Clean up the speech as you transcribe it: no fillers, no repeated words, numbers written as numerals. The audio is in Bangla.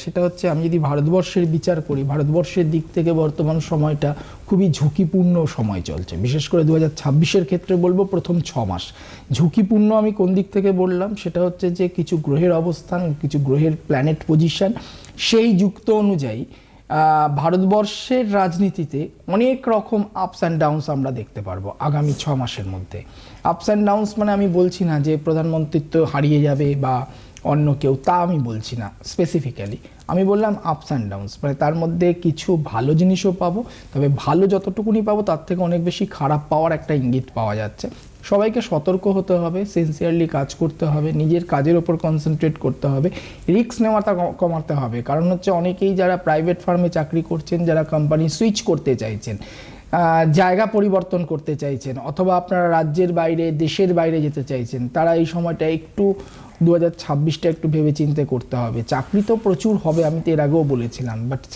সেটা হচ্ছে আমি যদি ভারতবর্ষের বিচার করি, ভারতবর্ষের দিক থেকে বর্তমান সময়টা খুবই ঝুঁকিপূর্ণ সময় চলছে। বিশেষ করে 2026-এর ক্ষেত্রে বলবো প্রথম 6 মাস ঝুঁকিপূর্ণ। আমি কোন দিক থেকে বললাম, সেটা হচ্ছে যে কিছু গ্রহের অবস্থান, কিছু গ্রহের প্ল্যানেট পজিশন, সেই যুক্ত অনুযায়ী ভারতবর্ষের রাজনীতিতে অনেক রকম আপস অ্যান্ড ডাউনস আমরা দেখতে পারবো আগামী 6 মাসের মধ্যে। আপস অ্যান্ড ডাউনস মানে আমি বলছি না যে প্রধানমন্ত্রিত্ব হারিয়ে যাবে বা অন্য কেউ, তা আমি বলছি না স্পেসিফিক্যালি। আমি বললাম আপস অ্যান্ড ডাউনস, মানে তার মধ্যে কিছু ভালো জিনিসও পাবো, তবে ভালো যতটুকুনি পাবো তার থেকে অনেক বেশি খারাপ পাওয়ার একটা ইঙ্গিত পাওয়া যাচ্ছে। সবাইকে সতর্ক হতে হবে, সিনসিয়ারলি কাজ করতে হবে, নিজের কাজের ওপর কনসেন্ট্রেট করতে হবে, রিস্ক নেওয়াটা কমাতে হবে। কারণ হচ্ছে অনেকেই যারা প্রাইভেট ফার্মে চাকরি করছেন, যারা কোম্পানি সুইচ করতে চাইছেন, জায়গা পরিবর্তন করতে চাইছেন, অথবা আপনারা রাজ্যের বাইরে, দেশের বাইরে যেতে চাইছেন, তারা এই সময়টা একটু 2026টা একটু ভেবে চিন্তে করতে হবে। চাকরি তো প্রচুর হবে, আমি তো এর আগেও বলেছিলাম, বাট